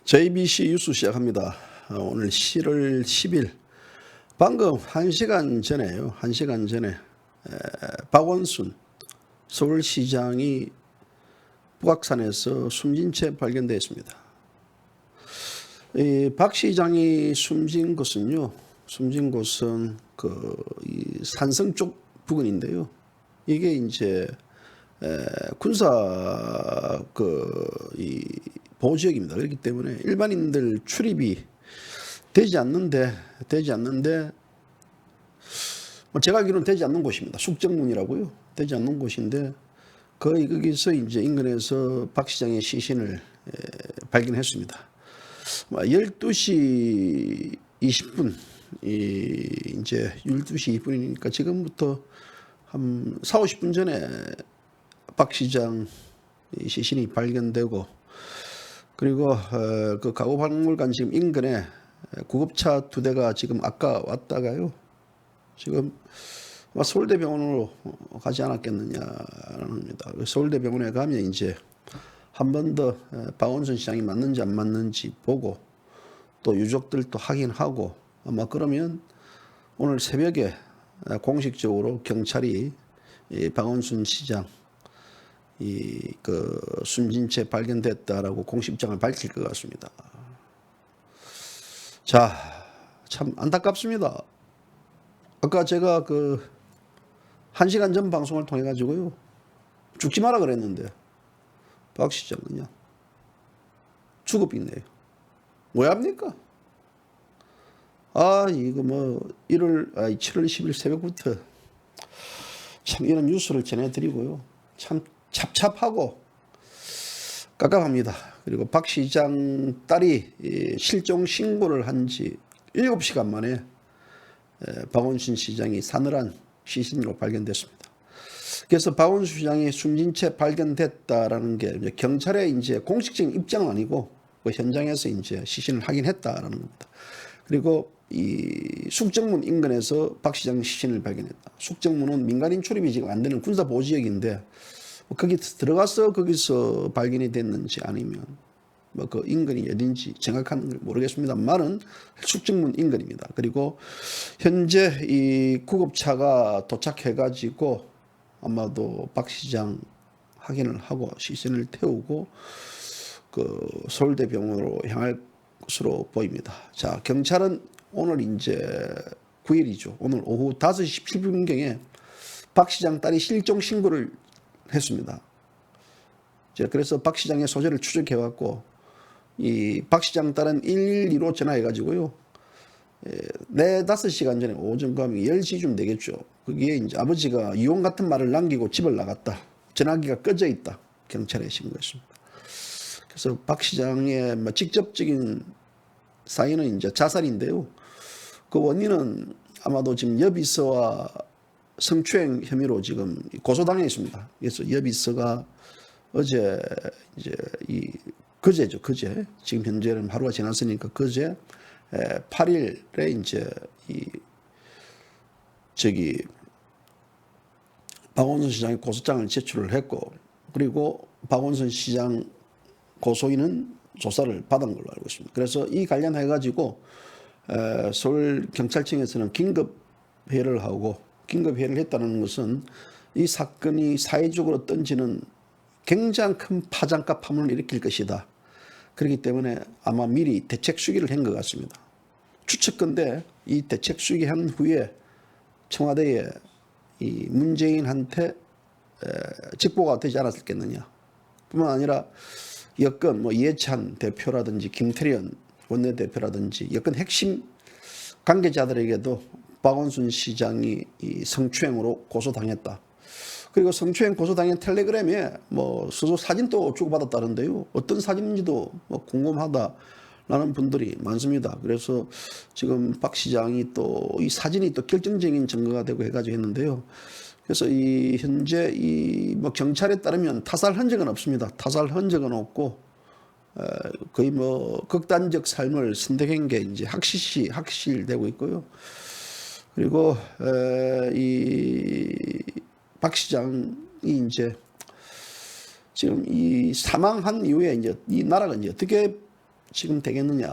JBC 뉴스 시작합니다. 오늘 7월 10일 방금 1시간 전에요. 1시간 전에 박원순 서울시장이 북악산에서 숨진 채 발견됐습니다. 이 박 시장이 숨진 곳은 이 산성 쪽 부근인데요. 이게 이제 군사 이 보호지역입니다. 그렇기 때문에 일반인들 출입이 되지 않는데 제가 알기로는 되지 않는 곳입니다. 숙정문이라고요. 되지 않는 곳인데 거기서 이제 인근에서 박 시장의 시신을 발견했습니다. 12시 20분 이제 12시 2분이니까 지금부터 한 4, 50분 전에 박 시장 시신이 발견되고, 그리고 그 가구박물관 지금 인근에 구급차 2대가 지금 아까 왔다가요, 지금 서울대병원으로 가지 않았겠느냐라는 겁니다. 서울대병원에 가면 이제 한 번 더 박원순 시장이 맞는지 안 맞는지 보고 또 유족들도 확인하고, 아마 그러면 오늘 새벽에 공식적으로 경찰이 이 박원순 시장 숨진 채 발견됐다라고 공식 입장을 밝힐 것 같습니다. 자, 참 안타깝습니다. 아까 제가 1시간 전 방송을 통해 가지고요, 죽지 마라 그랬는데 박 시장 그냥 죽어있네요. 왜 합니까? 이거 7월 10일 새벽부터 참 이런 뉴스를 전해드리고요, 참 찹찹하고 깝깝합니다. 그리고 박 시장 딸이 실종 신고를 한 지 7시간 만에 박원순 시장이 사늘한 시신으로 발견됐습니다. 그래서 박원순 시장이 숨진 채 발견됐다라는 게 이제 경찰의 이제 공식적인 입장은 아니고 현장에서 이제 시신을 확인했다라는 겁니다. 그리고 이 숙정문 인근에서 박 시장 시신을 발견했다. 숙정문은 민간인 출입이 지금 안 되는 군사 보호지역인데 거기 들어가서 거기서 발견이 됐는지 아니면 그 인근이 어딘지 정확한 걸 모르겠습니다만은 숙정문 인근입니다. 그리고 현재 이 구급차가 도착해가지고 아마도 박 시장 확인을 하고 시신을 태우고 서울대병원으로 향할 것으로 보입니다. 자, 경찰은 오늘 이제 9일이죠. 오늘 오후 5시 17분경에 박 시장 딸이 실종 신고를 했습니다. 그래서 박 시장의 소재를 추적해왔고, 이 박 시장 딸은 112로 전화해가지고요, 4-5시간 전에 오전 10시쯤 되겠죠. 거기에 이제 아버지가 이혼 같은 말을 남기고 집을 나갔다, 전화기가 꺼져 있다, 경찰에 신고했습니다. 그래서 박 시장의 직접적인 사인은 이제 자살인데요. 그 원인은 아마도 지금 여비서와 성추행 혐의로 지금 고소당해 있습니다. 그래서 여비서가 어제 이제 그제죠. 지금 현재는 하루가 지났으니까 그제 8일에 이제 박원순 시장이 고소장을 제출을 했고, 그리고 박원순 시장 고소인은 조사를 받은 걸로 알고 있습니다. 그래서 이 관련해 가지고 서울경찰청에서는 긴급회의를 했다는 것은 이 사건이 사회적으로 던지는 굉장히 큰 파장과 파문을 일으킬 것이다. 그렇기 때문에 아마 미리 대책 수기를 한 것 같습니다. 추측건데 이 대책 수기한 후에 청와대에 이 문재인한테 직보가 되지 않았겠느냐. 뿐만 아니라 여권 이해찬 대표라든지 김태련 원내대표라든지 여권 핵심 관계자들에게도 박원순 시장이 이 성추행으로 고소당했다. 그리고 성추행 고소당한 텔레그램에 서로 사진도 주고받았다는데요. 어떤 사진인지도 궁금하다라는 분들이 많습니다. 그래서 지금 박 시장이 또 이 사진이 또 결정적인 증거가 되고 해가지고 했는데요. 그래서 현재 경찰에 따르면 타살 흔적은 없습니다. 타살 흔적은 없고 거의 극단적 삶을 선택한 게 이제 확실되고 있고요. 그리고 이 박 시장이 이제 지금 이 사망한 이후에 이제 이 나라가 이제 어떻게 지금 되겠느냐?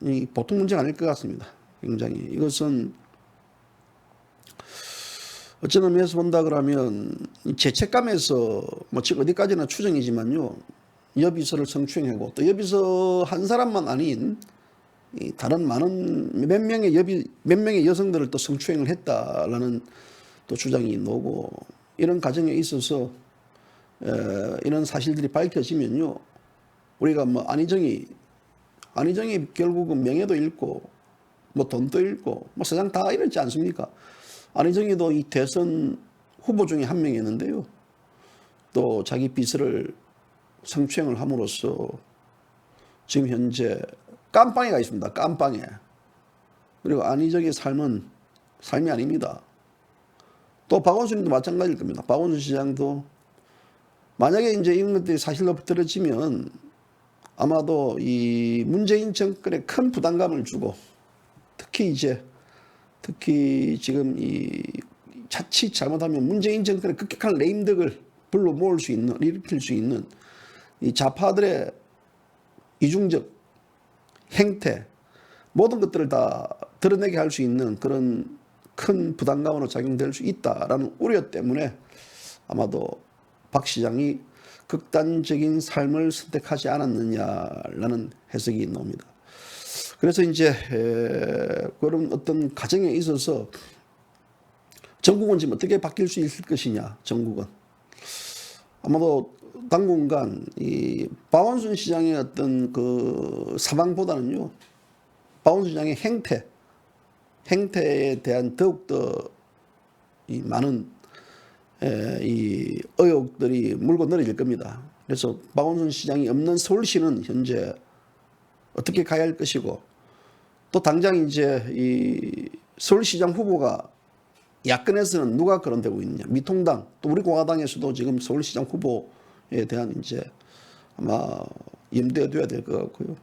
이 보통 문제가 아닐 것 같습니다. 굉장히 이것은 어떤 의미에서 본다 그러면 죄책감에서 뭐 즉 어디까지나 추정이지만요. 여비서를 성추행하고 또 여비서 한 사람만 아닌 다른 많은 몇 명의 여성들을 또 성추행을 했다라는 또 주장이 나오고 이런 과정에 있어서 이런 사실들이 밝혀지면요. 우리가 뭐 안희정이 결국은 명예도 잃고 뭐 돈도 잃고 뭐 세상 다 이렇지 않습니까? 안희정이도 이 대선 후보 중에 한 명이었는데요. 또 자기 비서를 성추행을 함으로써 지금 현재 깜빵에 가 있습니다. 깜빵에. 그리고 안희정의 삶이 아닙니다. 또 박원순도 마찬가지일 겁니다. 박원순 시장도 만약에 이제 이런 것들이 사실로 붙들어지면 아마도 이 문재인 정권에 큰 부담감을 주고 특히 지금 이 자칫 잘못하면 문재인 정권의 급격한 레임덕을 불러 모을 수 있는, 일으킬 수 있는 이 좌파들의 이중적 행태 모든 것들을 다 드러내게 할 수 있는 그런 큰 부담감으로 작용될 수 있다라는 우려 때문에 아마도 박 시장이 극단적인 삶을 선택하지 않았느냐라는 해석이 나옵니다. 그래서 이제 그런 어떤 과정에 있어서 전국은 지금 어떻게 바뀔 수 있을 것이냐. 전국은 아마도 당분간 이 박원순 시장의 어떤 그 사망보다는요, 박원순 시장의 행태에 대한 더욱더 이 많은 이 의혹들이 물고 늘어질 겁니다. 그래서 박원순 시장이 없는 서울시는 현재 어떻게 가야 할 것이고 또 당장 이제 이 서울시장 후보가 야권에서는 누가 거론되고 있느냐. 미통당 또 우리 공화당에서도 지금 서울시장 후보에 대한 이제 아마 염두에 둬야 될 것 같고요.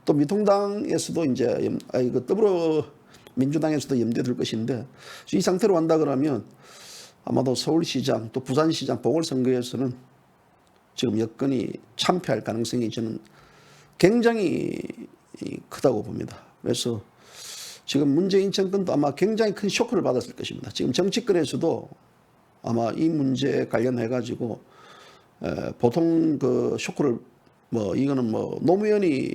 또 미통당에서도 이제 더불어민주당에서도 염두에 둘 것인데 이 상태로 간다 그러면 아마도 서울시장 또 부산시장 보궐선거에서는 지금 여건이 참패할 가능성이 저는 굉장히 크다고 봅니다. 그래서 지금 문재인 정권도 아마 굉장히 큰 쇼크를 받았을 것입니다. 지금 정치권에서도 아마 이 문제에 관련해 가지고 보통 그 쇼크를 뭐 이거는 뭐 노무현이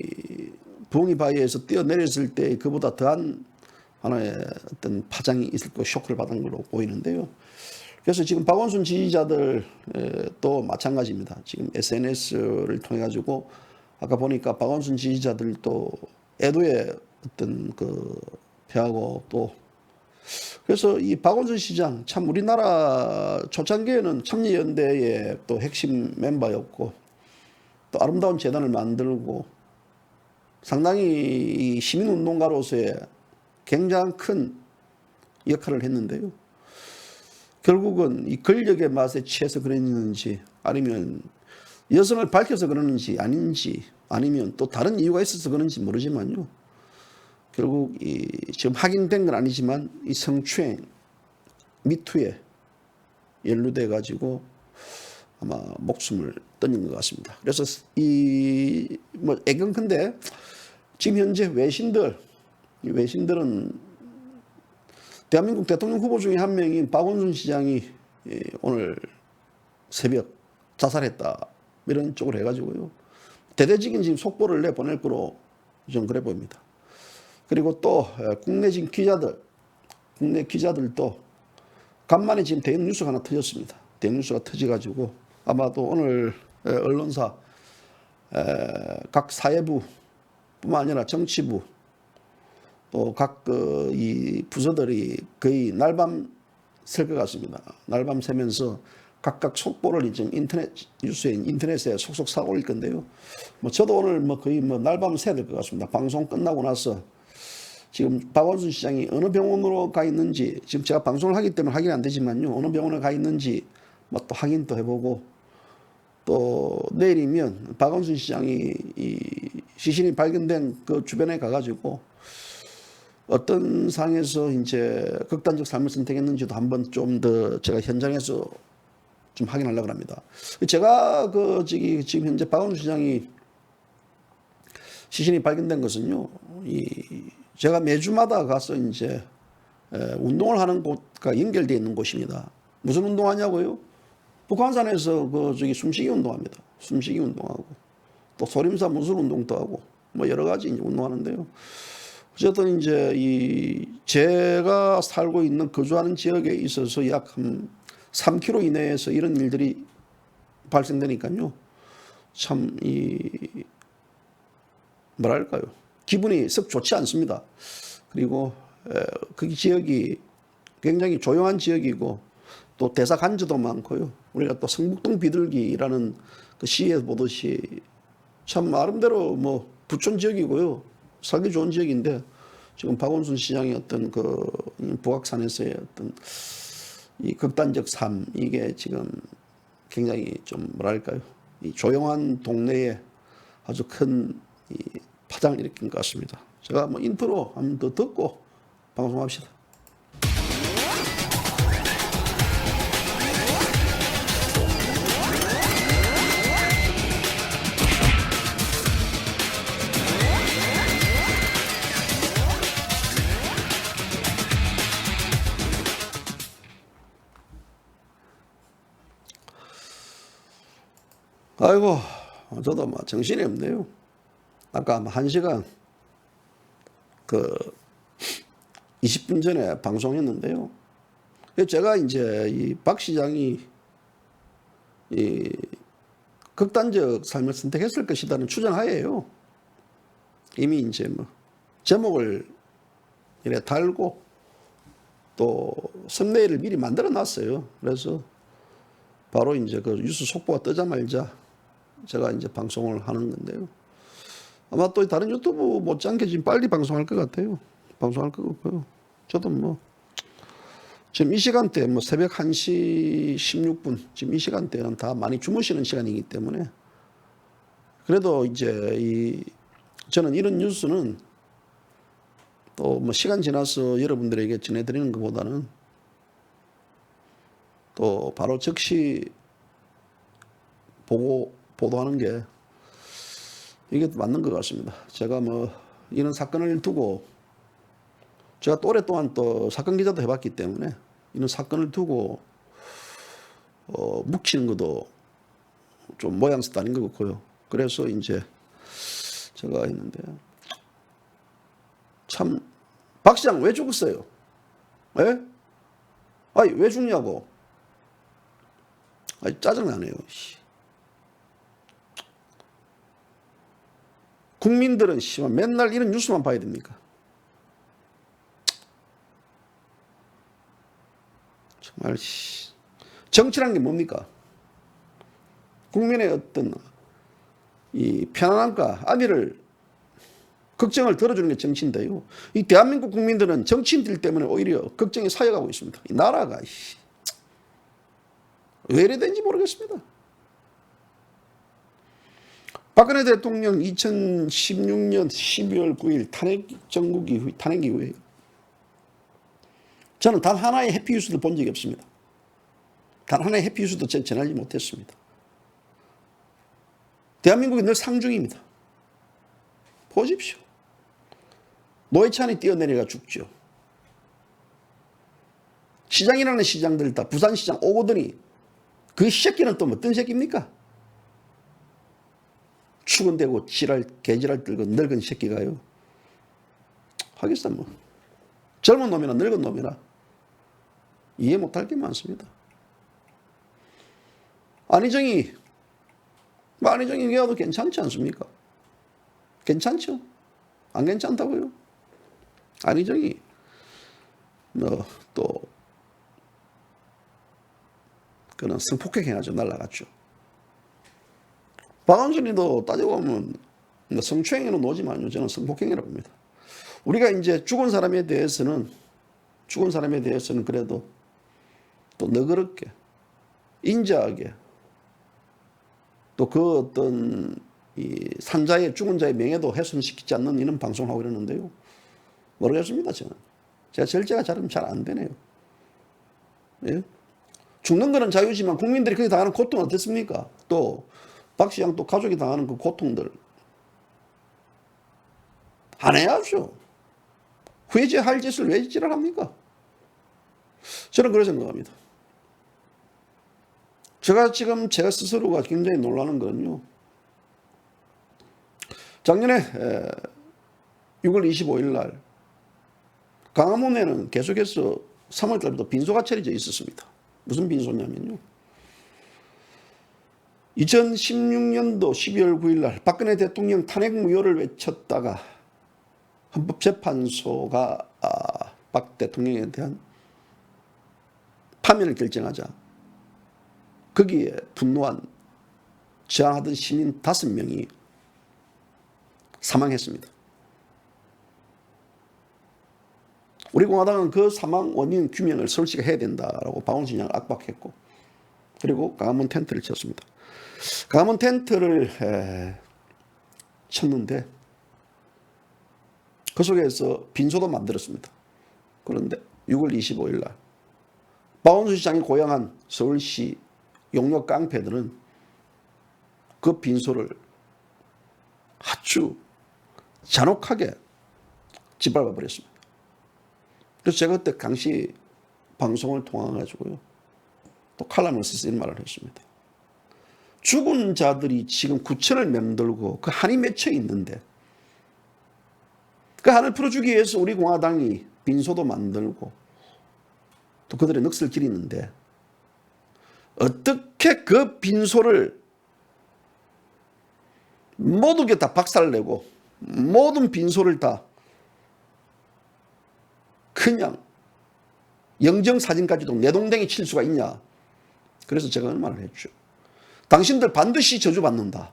부엉이 바위에서 뛰어내렸을 때 그보다 더한 하나의 어떤 파장이 있을 거 쇼크를 받은 걸로 보이는데요. 그래서 지금 박원순 지지자들도 마찬가지입니다. 지금 SNS를 통해 가지고 아까 보니까 박원순 지지자들도 애도의 어떤 그 표하고 또 그래서 이 박원순 시장 참 우리나라 초창기에는 참여연대의 또 핵심 멤버였고 또 아름다운 재단을 만들고 상당히 이 시민운동가로서의 굉장히 큰 역할을 했는데요. 결국은 이 권력의 맛에 취해서 그랬는지 아니면 여성을 밝혀서 그러는지 아닌지 아니면 또 다른 이유가 있어서 그런지 모르지만요. 결국 지금 확인된 건 아니지만 이 성추행 미투에 연루돼 가지고 아마 목숨을 던진 것 같습니다. 그래서 뭐 애경컨대 지금 현재 외신들은 대한민국 대통령 후보 중에 한 명인 박원순 시장이 오늘 새벽 자살했다 이런 쪽으로 해가지고요. 대대적인 지금 속보를 내보낼 거로 좀 그래 보입니다. 그리고 또 국내 기자들도 간만에 지금 대형 뉴스가 하나 터졌습니다. 대형 뉴스가 터져가지고 아마도 오늘 언론사 각 사회부뿐만 아니라 정치부 또 각 이 부서들이 거의 날밤 셀 것 같습니다. 날밤 새면서 각각 속보를 지금 인터넷에 속속 사 올릴 건데요. 뭐 저도 오늘 뭐 거의 뭐 날밤 새야 될 것 같습니다. 방송 끝나고 나서 지금 박원순 시장이 어느 병원으로 가 있는지 지금 제가 방송을 하기 때문에 확인이 안 되지만요. 어느 병원에 가 있는지 뭐 또 확인도 해보고 또 내일이면 박원순 시장이 이 시신이 발견된 그 주변에 가가지고 어떤 상황에서 이제 극단적 삶을 선택했는지도 한번 좀 더 제가 현장에서 좀 확인하려고 합니다. 제가 지금 현재 박원순 시장이 시신이 발견된 것은요, 제가 매주마다 가서 이제 운동을 하는 곳과 연결되어 있는 곳입니다. 무슨 운동하냐고요? 북한산에서 저기 숨쉬기 운동합니다. 숨쉬기 운동하고 또 소림사 무술 운동도 하고 뭐 여러 가지 이제 운동하는데요. 어쨌든 이제 제가 살고 있는 거주하는 지역에 있어서 약 한 3km 이내에서 이런 일들이 발생되니까요. 참 뭐랄까요? 기분이 썩 좋지 않습니다. 그리고 그 지역이 굉장히 조용한 지역이고 또 대사 간주도 많고요. 우리가 또 성북동 비둘기라는 그 시에 보듯이 참 나름대로 뭐 부촌 지역이고요. 살기 좋은 지역인데 지금 박원순 시장의 어떤 그 북악산에서의 어떤 이 극단적 삶 이게 지금 굉장히 좀 뭐랄까요? 이 조용한 동네에 아주 큰 파장을 일으킨 것 같습니다. 제가 뭐 인트로 한 번 더 듣고 방송합시다. 아이고, 저도 뭐 정신이 없네요. 아까 1시간 20분 전에 방송했는데요. 제가 이제 이 박 시장이 극단적 삶을 선택했을 것이라는 추정하에요. 이미 이제 뭐 제목을 이래 달고 또 썸네일을 미리 만들어 놨어요. 그래서 바로 이제 그 뉴스 속보가 뜨자마자 제가 이제 방송을 하는 건데요. 아마 또 다른 유튜브 못지않게 지금 빨리 방송할 것 같아요. 방송할 것 같고요. 저도 뭐 지금 이 시간대 뭐 새벽 1시 16분 지금 이 시간대는 다 많이 주무시는 시간이기 때문에 그래도 이제 저는 이런 뉴스는 또 뭐 시간 지나서 여러분들에게 전해드리는 것보다는 또 바로 즉시 보고 보도하는 게 이게 맞는 것 같습니다. 제가 뭐 이런 사건을 두고 제가 또 오랫동안 또 사건 기자도 해봤기 때문에 이런 사건을 두고 묵히는 것도 좀 모양새도 아닌 것 같고요. 그래서 이제 제가 했는데 참 박 시장 왜 죽었어요? 예? 아니 왜 죽냐고? 아니 짜증나네요. 국민들은 맨날 이런 뉴스만 봐야 됩니까? 정말 정치란 게 뭡니까? 국민의 어떤 이 편안함과 안위를 걱정을 덜어주는 게 정치인데요. 이 대한민국 국민들은 정치인들 때문에 오히려 걱정이 쌓여가고 있습니다. 이 나라가 왜 이래 된지 모르겠습니다. 박근혜 대통령 2016년 12월 9일 탄핵 이후에 저는 단 하나의 해피 뉴스를 본 적이 없습니다. 단 하나의 해피 뉴스도 전하지 못했습니다. 대한민국이 늘 상중입니다. 보십시오. 노회찬이 뛰어내려가 죽죠. 시장이라는 시장들 다 부산시장 오거더니 그 새끼는 또 어떤 새끼입니까? 추근대고 개지랄 들고 늙은 새끼가요. 하겠어 뭐. 젊은 놈이나 늙은 놈이나 이해 못할 게 많습니다. 안희정이 얘기해도 괜찮지 않습니까? 괜찮죠? 안 괜찮다고요? 안희정이 또 그는 성폭행 해가지고 날라갔죠. 박원순이도 따지고 보면 성추행에는 오지만요. 저는 성폭행이라고 봅니다. 우리가 이제 죽은 사람에 대해서는 그래도 또 너그럽게 인자하게 또 그 어떤 이 죽은 자의 명예도 훼손시키지 않는 이런 방송을 하고 이러는데요. 모르겠습니다. 제가 절제가 잘 안 되네요. 예? 죽는 거는 자유지만 국민들이 거기 당하는 고통은 어떻습니까? 또 박 시장 또 가족이 당하는 그 고통들 안 해야죠. 회제할 짓을 왜 지랄합니까? 저는 그렇게 생각합니다. 제가 스스로가 굉장히 놀라는 거는요. 작년에 6월 25일 날 광화문에는 계속해서 3월 달부터 빈소가 차려져 있었습니다. 무슨 빈소냐면요. 2016년도 12월 9일 날 박근혜 대통령 탄핵 무효를 외쳤다가 헌법재판소가 박 대통령에 대한 파면을 결정하자 거기에 분노한 저항하던 시민 5명이 사망했습니다. 우리 공화당은 그 사망 원인 규명을 서울시가 해야 된다라고 박원순 시장을 압박했고 그리고 광화문 텐트를 쳤습니다. 광화문 텐트를 쳤는데 그 속에서 빈소도 만들었습니다. 그런데 6월 25일 날 박원순 시장이 고향한 서울시 용역 깡패들은 그 빈소를 아주 잔혹하게 짓밟아 버렸습니다. 그래서 제가 그때 당시 방송을 통해가지고요. 또 칼럼을 써서 이런 말을 했습니다. 죽은 자들이 지금 구천을 맴돌고 그 한이 맺혀 있는데 그 한을 풀어주기 위해서 우리 공화당이 빈소도 만들고 또 그들의 넋을 기리는데 어떻게 그 빈소를 모든 게 다 박살내고 모든 빈소를 다 그냥 영정사진까지도 내동댕이 칠 수가 있냐. 그래서 제가 그런 말을 했죠. 당신들 반드시 저주받는다.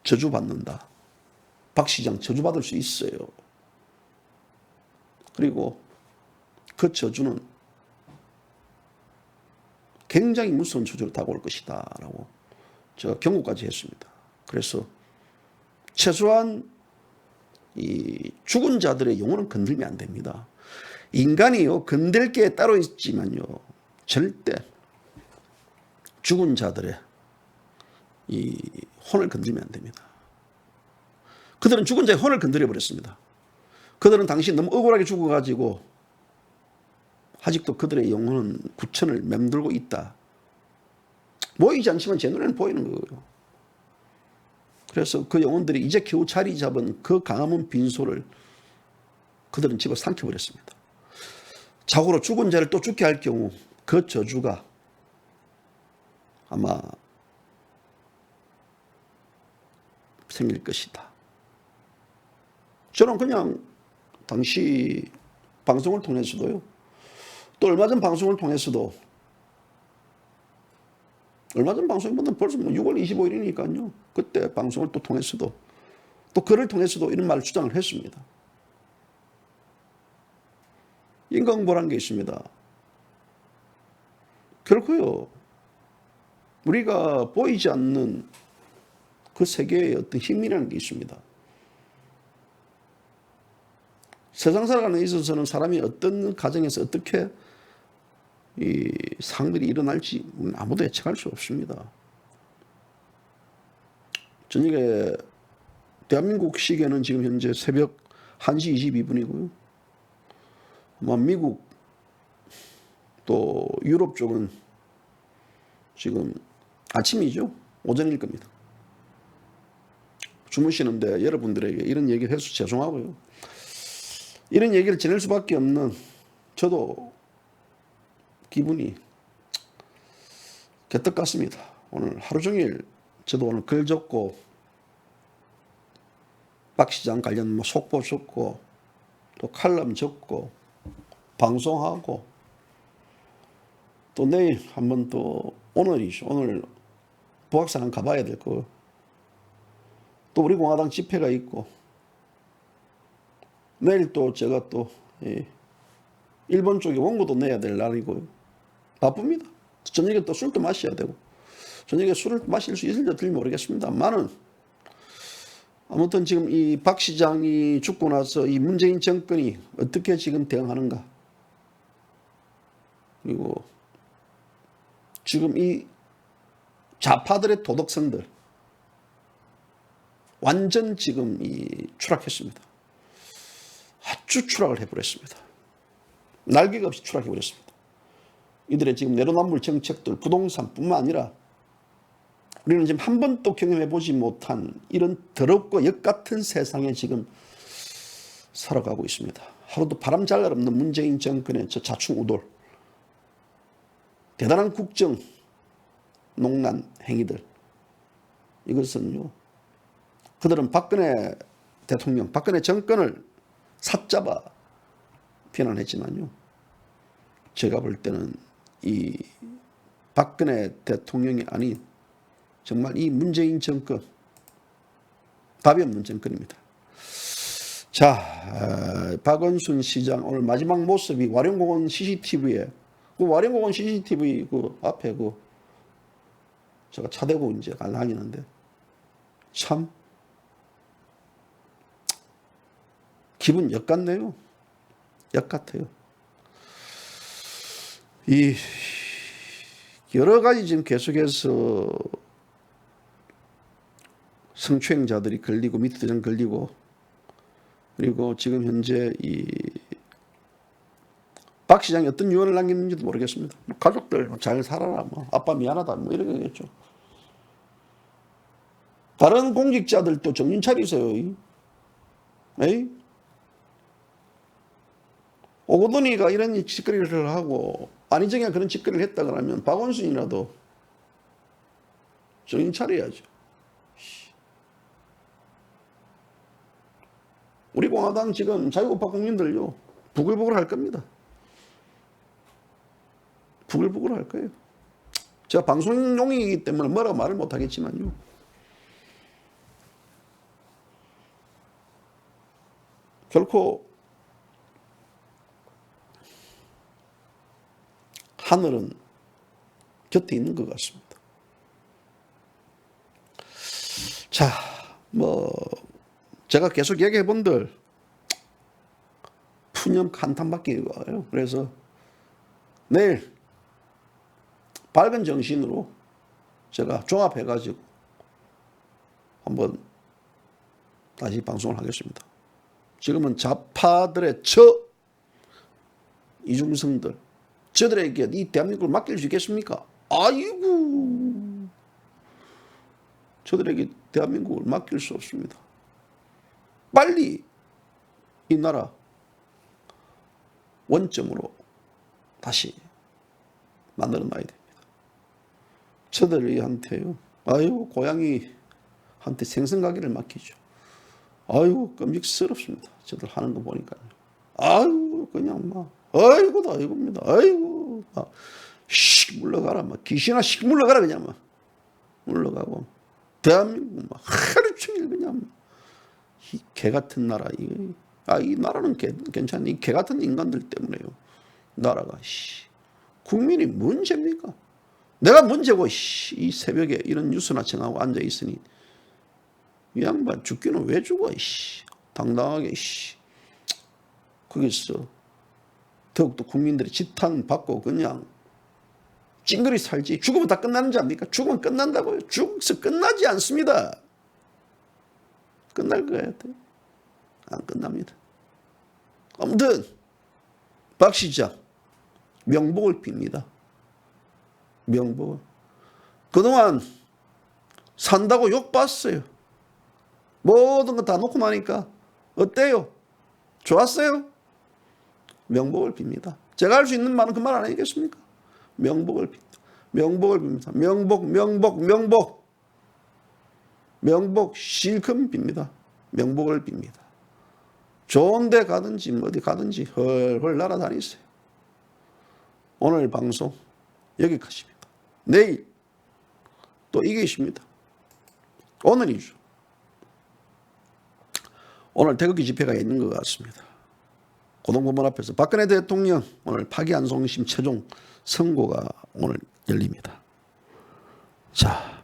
저주받는다. 박 시장 저주받을 수 있어요. 그리고 그 저주는 굉장히 무서운 저주로 다가올 것이다 라고 제가 경고까지 했습니다. 그래서 최소한 이 죽은 자들의 영혼은 건들면 안 됩니다. 인간이요 건들 게 따로 있지만요 절대 죽은 자들의 이 혼을 건들면 안 됩니다. 그들은 죽은 자의 혼을 건드려 버렸습니다. 그들은 당시 너무 억울하게 죽어가지고 아직도 그들의 영혼은 구천을 맴돌고 있다. 보이지 않지만 제 눈에는 보이는 거예요. 그래서 그 영혼들이 이제 겨우 자리 잡은 그 광화문 빈소를 그들은 집어 삼켜버렸습니다. 자고로 죽은 자를 또 죽게 할 경우 그 저주가 아마 생길 것이다. 저는 그냥 당시 방송을 통해서도요. 또 얼마 전 방송을 통해서도 얼마 전 방송보다 벌써 6월 25일이니까요. 그때 방송을 또 통해서도 또 글을 통해서도 이런 말을 주장을 했습니다. 인과응보라는 게 있습니다. 결코요. 우리가 보이지 않는 그 세계의 어떤 힘이라는 게 있습니다. 세상 살아가는 데 있어서는 사람이 어떤 가정에서 어떻게 이 상들이 일어날지 아무도 예측할 수 없습니다. 저녁에 대한민국 시계는 지금 현재 새벽 1시 22분이고요. 미국 또 유럽 쪽은 지금 아침이죠. 오전일 겁니다. 주무시는데 여러분들에게 이런 얘기를 해서 죄송하고요. 이런 얘기를 전할 수밖에 없는 저도 기분이 개떡 같습니다. 오늘 하루 종일 저도 오늘 글 적고 박 시장 관련 속보 적고 또 칼럼 적고 방송하고 또 내일 한번 또 오늘이죠. 오늘 부학사는 가봐야 될 거고 또 우리 공화당 집회가 있고 내일 또 제가 또 일본 쪽에 원고도 내야 될 날이고요. 바쁩니다. 저녁에 또 술도 마셔야 되고 저녁에 술을 마실 수 있을지 모르겠습니다만은 아무튼 지금 이 박 시장이 죽고 나서 이 문재인 정권이 어떻게 지금 대응하는가 그리고 지금 이 좌파들의 도덕성들 완전 지금 추락했습니다. 아주 추락을 해버렸습니다. 날개가 없이 추락해버렸습니다. 이들의 지금 내로남불 정책들, 부동산뿐만 아니라 우리는 지금 한 번도 경험해보지 못한 이런 더럽고 역같은 세상에 지금 살아가고 있습니다. 하루도 바람잘날 없는 문재인 정권의 저 자충우돌, 대단한 국정 농난 행위들, 이것은요, 그들은 박근혜 대통령, 박근혜 정권을 사잡아 비난했지만요, 제가 볼 때는 이 박근혜 대통령이 아닌 정말 이 문재인 정권, 답이 없는 정권입니다. 자, 박원순 시장 오늘 마지막 모습이 와룡공원 CCTV에, 그 와룡공원 CCTV 그 앞에 제가 차 대고 이제 다니는데 참 기분 역 같네요. 역 같아요. 이 여러 가지 지금 계속해서 성추행자들이 걸리고 밑에 걸리고, 그리고 지금 현재 박 시장이 어떤 유언을 남겼는지도 모르겠습니다. 가족들 잘 살아라, 아빠 미안하다, 이러겠죠. 다른 공직자들도 정신 차리세요. 에이? 오거돈이가 이런 짓거리를 하고 안희정이가 그런 짓거리를 했다 그러면 박원순이라도 정신 차려야죠. 우리 공화당 지금 자유우파 국민들요, 부글부글 할 겁니다. 부글부글 할 거예요. 제가 방송용이기 때문에 뭐라고 말을 못하겠지만요, 결코 하늘은 곁에 있는 것 같습니다. 자, 제가 계속 얘기해 본들 푸념 한탄밖에 와요. 그래서 내일 밝은 정신으로 제가 종합해가지고 한번 다시 방송을 하겠습니다. 지금은 좌파들의 이중성들, 저들에게 이 대한민국을 맡길 수 있겠습니까? 아이고, 저들에게 대한민국을 맡길 수 없습니다. 빨리 이 나라 원점으로 다시 만들어놔야 됩니다. 저들한테요, 아유, 고양이한테 생선가게를 맡기죠. 아유, 끔찍스럽습니다. 저들 하는 거 보니까요. 아유, 그냥 아이고다, 아이고입니다. 아이고, 씩 물러가라, 귀신아, 씩 물러가라, 그냥 물러가고, 대한민국 하루 종일 그냥 이 개 같은 나라, 이 나라는 괜찮네. 이 개 같은 인간들 때문에요. 나라가, 국민이 문제입니까? 내가 문제고, 이 새벽에 이런 뉴스나 청하고 앉아 있으니, 이 양반 죽기는 왜 죽어, 당당하게, 거기서 더욱더 국민들이 지탄받고 그냥 찡그리 살지. 죽으면 다 끝나는 줄 압니까? 죽으면 끝난다고요. 죽어서 끝나지 않습니다. 끝날 거 같아요. 안 끝납니다. 아무튼 박 시장 명복을 빕니다. 명복을. 그동안 산다고 욕 봤어요. 모든 거 다 놓고 나니까 어때요? 좋았어요? 명복을 빕니다. 제가 할 수 있는 말은 그 말 아니겠습니까? 명복을 빕니다. 명복을 빕니다. 명복 실컷 빕니다. 명복을 빕니다. 좋은 데 가든지 어디 가든지 헐헐 날아다니세요. 오늘 방송 여기까지입니다. 내일 또 이게 있습니다. 오늘이죠. 오늘 태극기 집회가 있는 것 같습니다. 고등법원 앞에서 박근혜 대통령 오늘 파기환송심 최종 선고가 오늘 열립니다. 자,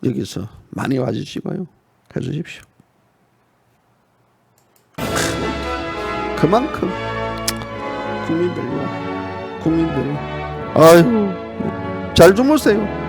여기서 많이 와주시고요. 해주십시오. 그만큼 국민들이 아유 잘 주무세요.